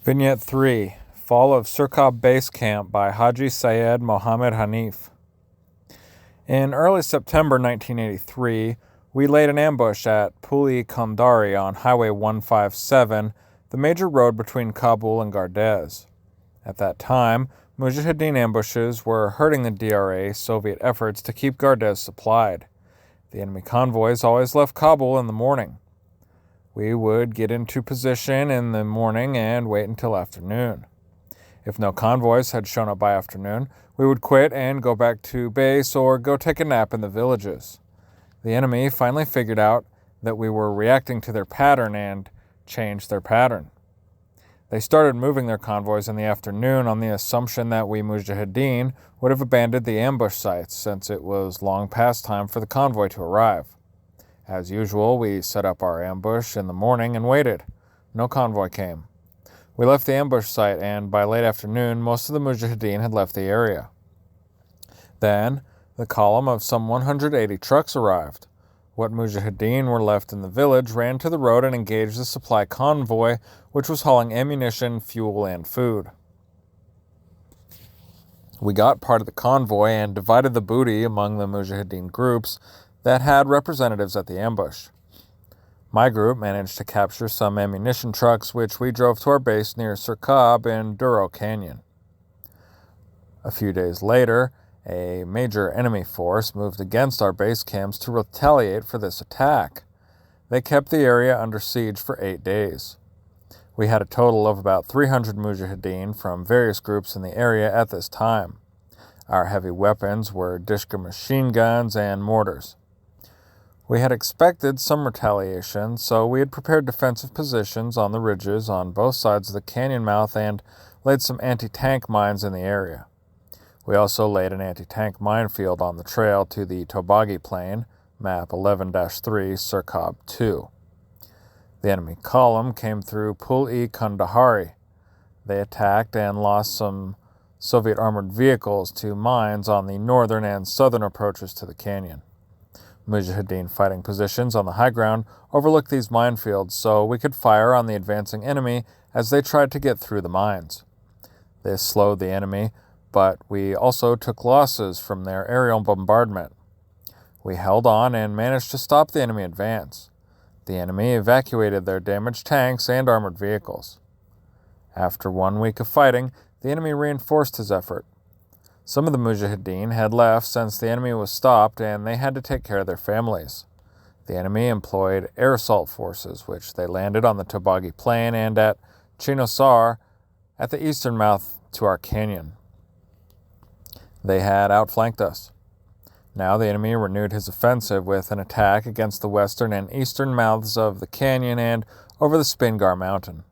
Vignette 3. Fall of Sirkab Base Camp by Haji Syed Mohammed Hanif. In early September 1983, we laid an ambush at Puli Kandari on Highway 157, the major road between Kabul and Gardez. At that time, Mujahideen ambushes were hurting the DRA Soviet efforts to keep Gardez supplied. The enemy convoys always left Kabul in the morning. We would get into position in the morning and wait until afternoon. If no convoys had shown up by afternoon, we would quit and go back to base or go take a nap in the villages. The enemy finally figured out that we were reacting to their pattern and changed their pattern. They started moving their convoys in the afternoon on the assumption that we Mujahideen would have abandoned the ambush sites since it was long past time for the convoy to arrive. As usual, we set up our ambush in the morning and waited. No convoy came. We left the ambush site, and by late afternoon, most of the Mujahideen had left the area. Then, the column of some 180 trucks arrived. What Mujahideen were left in the village ran to the road and engaged the supply convoy, which was hauling ammunition, fuel, and food. We got part of the convoy and divided the booty among the Mujahideen groups that had representatives at the ambush. My group managed to capture some ammunition trucks, which we drove to our base near Sirkab in Duro Canyon. A few days later, a major enemy force moved against our base camps to retaliate for this attack. They kept the area under siege for 8 days. We had a total of about 300 Mujahideen from various groups in the area at this time. Our heavy weapons were Dishka machine guns and mortars. We had expected some retaliation, so we had prepared defensive positions on the ridges on both sides of the canyon mouth and laid some anti-tank mines in the area. We also laid an anti-tank minefield on the trail to the Tobagi Plain, map 11-3, Sirkab 2. The enemy column came through Pul-e-Kandahari. They attacked and lost some Soviet armored vehicles to mines on the northern and southern approaches to the canyon. Mujahideen fighting positions on the high ground overlooked these minefields so we could fire on the advancing enemy as they tried to get through the mines. This slowed the enemy, but we also took losses from their aerial bombardment. We held on and managed to stop the enemy advance. The enemy evacuated their damaged tanks and armored vehicles. After 1 week of fighting, the enemy reinforced his effort. Some of the Mujahideen had left since the enemy was stopped and they had to take care of their families. The enemy employed air assault forces, which they landed on the Tobagi Plain and at Chinosar at the eastern mouth to our canyon. They had outflanked us. Now the enemy renewed his offensive with an attack against the western and eastern mouths of the canyon and over the Spingar Mountain.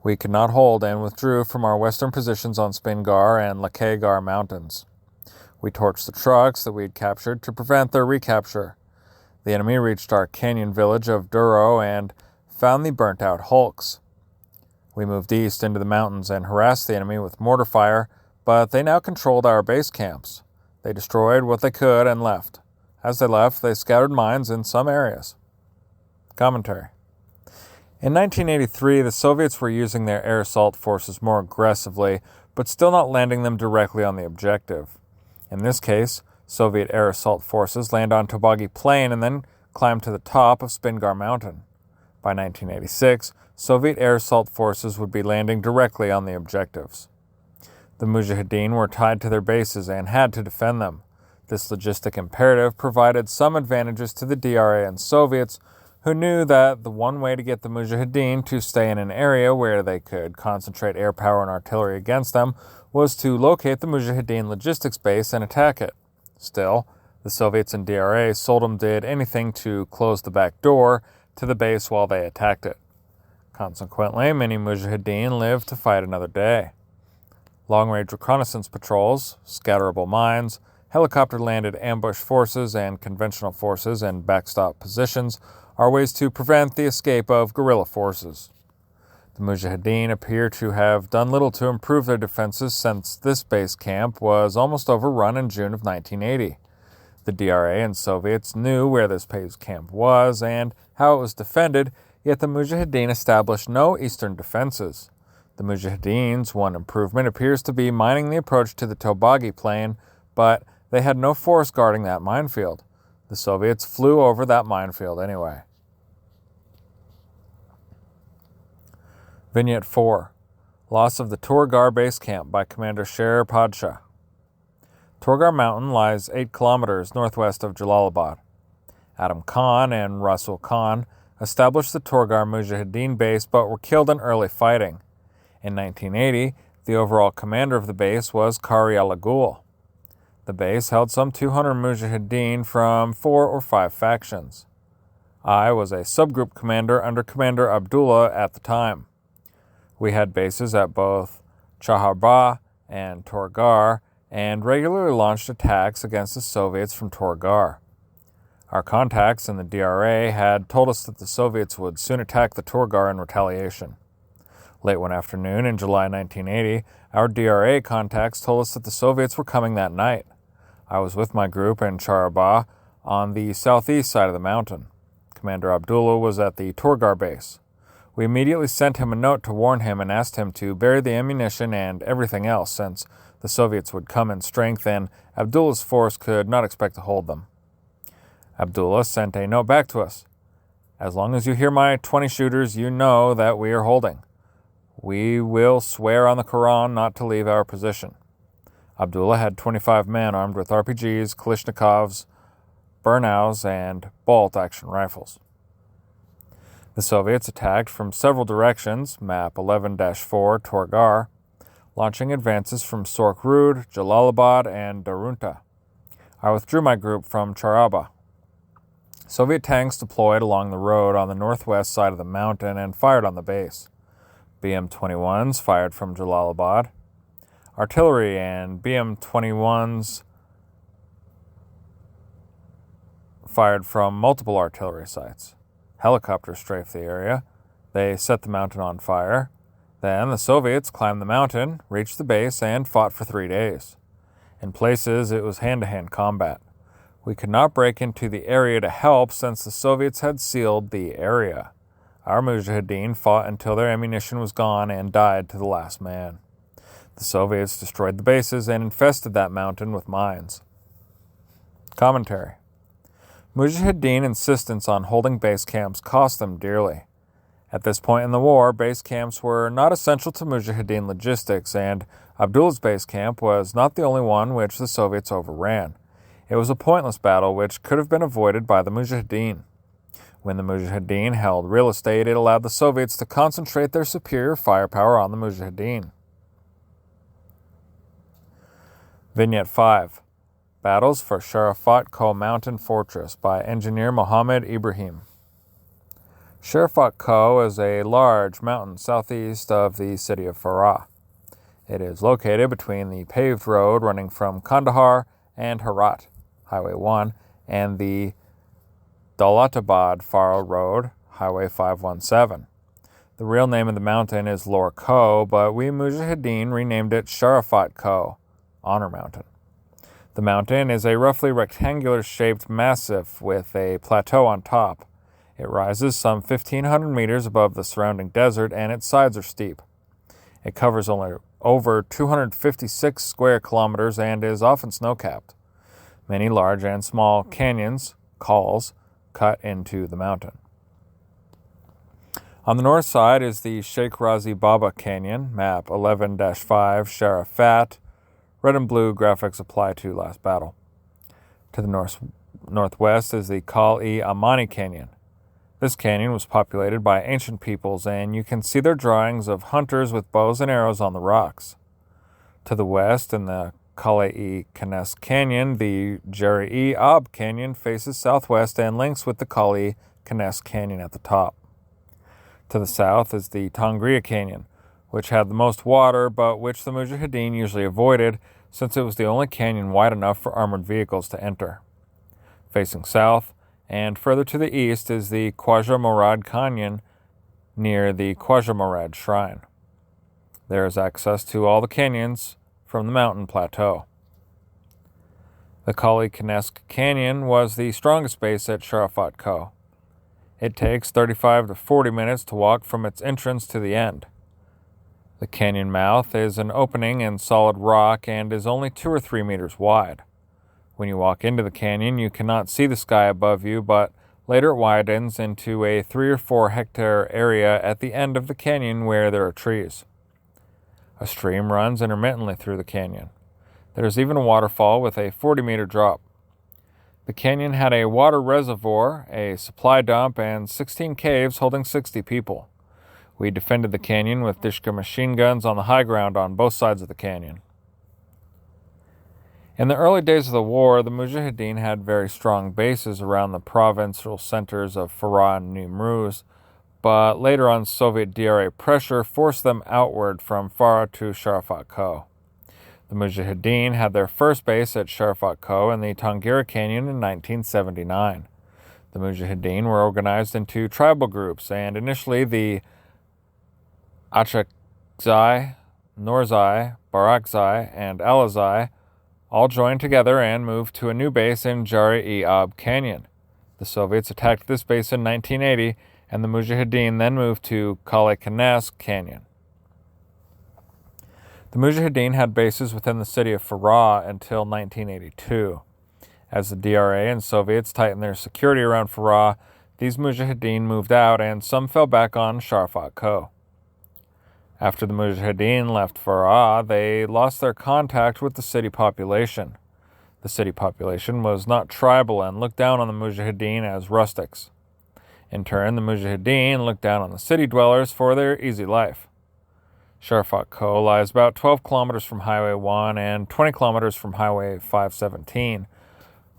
We could not hold and withdrew from our western positions on Spingar and Lakegar mountains. We torched the trucks that we had captured to prevent their recapture. The enemy reached our canyon village of Duro and found the burnt-out hulks. We moved east into the mountains and harassed the enemy with mortar fire, but they now controlled our base camps. They destroyed what they could and left. As they left, they scattered mines in some areas. Commentary. In 1983, the Soviets were using their air assault forces more aggressively, but still not landing them directly on the objective. In this case, Soviet air assault forces land on Tobagi Plain and then climb to the top of Spingar Mountain. By 1986, Soviet air assault forces would be landing directly on the objectives. The Mujahideen were tied to their bases and had to defend them. This logistic imperative provided some advantages to the DRA and Soviets, who knew that the one way to get the Mujahideen to stay in an area where they could concentrate air power and artillery against them was to locate the Mujahideen logistics base and attack it. Still, the Soviets and DRA seldom did anything to close the back door to the base while they attacked it. Consequently, many Mujahideen lived to fight another day. Long-range reconnaissance patrols, scatterable mines, helicopter-landed ambush forces, and conventional forces in backstop positions are ways to prevent the escape of guerrilla forces. The Mujahideen appear to have done little to improve their defenses since this base camp was almost overrun in June of 1980. The DRA and Soviets knew where this base camp was and how it was defended, yet the Mujahideen established no eastern defenses. The Mujahideen's one improvement appears to be mining the approach to the Tobagi Plain, but they had no force guarding that minefield. The Soviets flew over that minefield anyway. Vignette 4. Loss of the Torgar Base Camp by Commander Sher Padshah. Torgar Mountain lies 8 kilometers northwest of Jalalabad. Adam Khan and Rasul Khan established the Torgar Mujahideen base but were killed in early fighting. In 1980, the overall commander of the base was Qari Alagul. The base held some 200 Mujahideen from 4 or 5 factions. I was a subgroup commander under Commander Abdullah at the time. We had bases at both Chaharbagh and Torgar and regularly launched attacks against the Soviets from Torgar. Our contacts in the DRA had told us that the Soviets would soon attack the Torgar in retaliation. Late one afternoon in July 1980, our DRA contacts told us that the Soviets were coming that night. I was with my group in Chaharbagh on the southeast side of the mountain. Commander Abdullah was at the Torgar base. We immediately sent him a note to warn him and asked him to bury the ammunition and everything else, since the Soviets would come in strength and Abdullah's force could not expect to hold them. Abdullah sent a note back to us. As long as you hear my 20 shooters, you know that we are holding. We will swear on the Quran not to leave our position. Abdullah had 25 men armed with RPGs, Kalashnikovs, Burnows, and bolt-action rifles. The Soviets attacked from several directions, map 11-4 Torgar, launching advances from Sork-Rud, Jalalabad, and Darunta. I withdrew my group from Chaharbagh. Soviet tanks deployed along the road on the northwest side of the mountain and fired on the base. BM-21s fired from Jalalabad. Artillery and BM-21s fired from multiple artillery sites. Helicopters strafed the area. They set the mountain on fire. Then the Soviets climbed the mountain, reached the base, and fought for 3 days. In places, it was hand-to-hand combat. We could not break into the area to help since the Soviets had sealed the area. Our Mujahideen fought until their ammunition was gone and died to the last man. The Soviets destroyed the bases and infested that mountain with mines. Commentary. Mujahideen insistence on holding base camps cost them dearly. At this point in the war, base camps were not essential to Mujahideen logistics, and Abdullah's base camp was not the only one which the Soviets overran. It was a pointless battle which could have been avoided by the Mujahideen. When the Mujahideen held real estate, it allowed the Soviets to concentrate their superior firepower on the Mujahideen. Vignette 5. Battles for Sharafat Koh Mountain Fortress by engineer Mohammed Ibrahim. Sharafat Koh is a large mountain southeast of the city of Farah. It is located between the paved road running from Kandahar and Herat, Highway 1, and the Daulatabad-Farah Road, Highway 517. The real name of the mountain is Lor Koh, but we Mujahideen renamed it Sharafat Koh, Honor Mountain. The mountain is a roughly rectangular-shaped massif with a plateau on top. It rises some 1,500 meters above the surrounding desert, and its sides are steep. It covers only over 256 square kilometers and is often snow-capped. Many large and small canyons, khals, cut into the mountain. On the north side is the Sheikh Razi Baba Canyon, map 11-5 Sharafat. Red and blue graphics apply to last battle. To the northwest is the Khal-e-Amani Canyon. This canyon was populated by ancient peoples, and you can see their drawings of hunters with bows and arrows on the rocks. To the west, in the Khal-e-Khanes Canyon, the Jeri-e-Ab Canyon faces southwest and links with the Khal-e-Khanes Canyon at the top. To the south is the Tangriya Canyon, which had the most water, but which the Mujahideen usually avoided since it was the only canyon wide enough for armored vehicles to enter. Facing south, and further to the east, is the Khwaja Morad Canyon near the Khwaja Morad Shrine. There is access to all the canyons from the mountain plateau. The Khal-e-Khanes Canyon was the strongest base at Sharafat Koh. It takes 35 to 40 minutes to walk from its entrance to the end. The canyon mouth is an opening in solid rock and is only 2 or 3 meters wide. When you walk into the canyon, you cannot see the sky above you, but later it widens into a 3 or 4 hectare area at the end of the canyon where there are trees. A stream runs intermittently through the canyon. There is even a waterfall with a 40-meter drop. The canyon had a water reservoir, a supply dump, and 16 caves holding 60 people. We defended the canyon with Dishka machine guns on the high ground on both sides of the canyon. In the early days of the war, the Mujahideen had very strong bases around the provincial centers of Farah and Nimruz, but later on Soviet DRA pressure forced them outward from Farah to Sharafat Koh. The Mujahideen had their first base at Sharafat Koh in the Tangira Canyon in 1979. The Mujahideen were organized into tribal groups, and initially the Achakzai, Norzai, Barakzai, and Alizai all joined together and moved to a new base in Jari-e-Ab Canyon. The Soviets attacked this base in 1980, and the Mujahideen then moved to Kale Kanes Canyon. The Mujahideen had bases within the city of Farah until 1982. As the DRA and Soviets tightened their security around Farah, these Mujahideen moved out and some fell back on Sharafat Koh. After the Mujahideen left Farah, they lost their contact with the city population. The city population was not tribal and looked down on the Mujahideen as rustics. In turn, the Mujahideen looked down on the city dwellers for their easy life. Sharafat Koh lies about 12 kilometers from Highway 1 and 20 kilometers from Highway 517.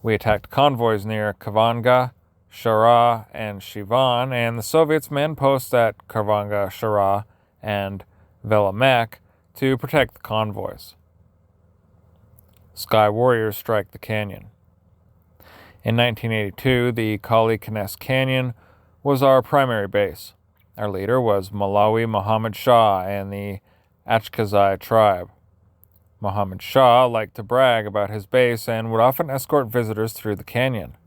We attacked convoys near Kavanga, Shara, and Shivan, and the Soviets manned posts at Kavanga, Shara, and Velamek to protect the convoys. Sky Warriors strike the canyon. In 1982, the Kale Kanes Canyon was our primary base. Our leader was Malawi Muhammad Shah and the Achkazai tribe. Muhammad Shah liked to brag about his base and would often escort visitors through the canyon.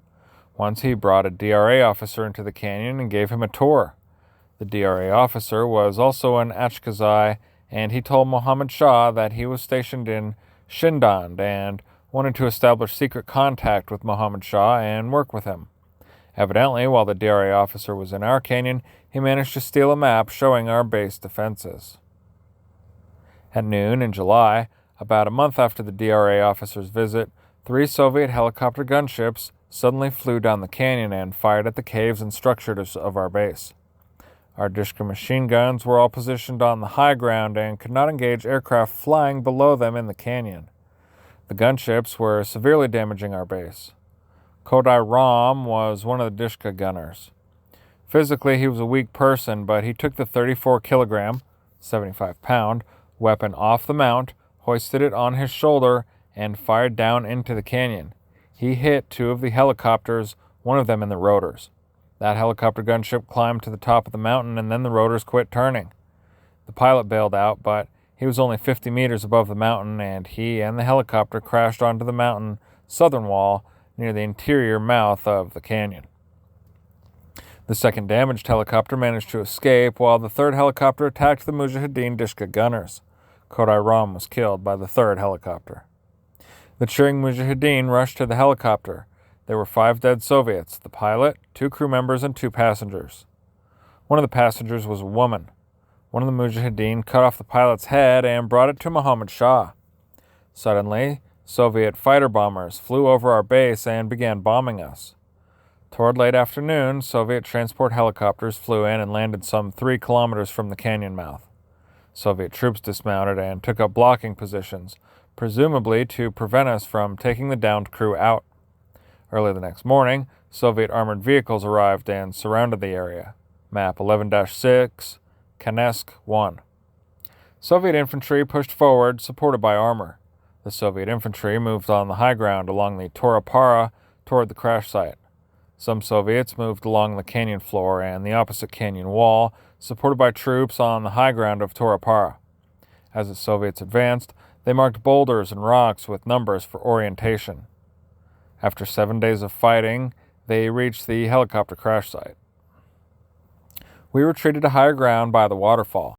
Once he brought a DRA officer into the canyon and gave him a tour. The DRA officer was also an Achkazai, and he told Muhammad Shah that he was stationed in Shindand and wanted to establish secret contact with Muhammad Shah and work with him. Evidently, while the DRA officer was in our canyon, he managed to steal a map showing our base defenses. At noon in July, about a month after the DRA officer's visit, 3 Soviet helicopter gunships suddenly flew down the canyon and fired at the caves and structures of our base. Our Dishka machine guns were all positioned on the high ground and could not engage aircraft flying below them in the canyon. The gunships were severely damaging our base. Kodai Ram was one of the Dishka gunners. Physically, he was a weak person, but he took the 34-kilogram, 75-pound, weapon off the mount, hoisted it on his shoulder, and fired down into the canyon. He hit 2 of the helicopters, one of them in the rotors. That helicopter gunship climbed to the top of the mountain, and then the rotors quit turning. The pilot bailed out, but he was only 50 meters above the mountain, and he and the helicopter crashed onto the mountain southern wall near the interior mouth of the canyon. The second damaged helicopter managed to escape, while the third helicopter attacked the Mujahideen Dishka gunners. Kodai Ram was killed by the third helicopter. The cheering Mujahideen rushed to the helicopter. There were 5 dead Soviets, the pilot, 2 crew members, and 2 passengers. One of the passengers was a woman. One of the Mujahideen cut off the pilot's head and brought it to Muhammad Shah. Suddenly, Soviet fighter bombers flew over our base and began bombing us. Toward late afternoon, Soviet transport helicopters flew in and landed some 3 kilometers from the canyon mouth. Soviet troops dismounted and took up blocking positions, presumably to prevent us from taking the downed crew out. Early the next morning, Soviet armored vehicles arrived and surrounded the area. Map 11-6, Kanesk 1. Soviet infantry pushed forward, supported by armor. The Soviet infantry moved on the high ground along the Torapara toward the crash site. Some Soviets moved along the canyon floor and the opposite canyon wall, supported by troops on the high ground of Torapara. As the Soviets advanced, they marked boulders and rocks with numbers for orientation. After 7 days of fighting, they reached the helicopter crash site. We retreated to higher ground by the waterfall.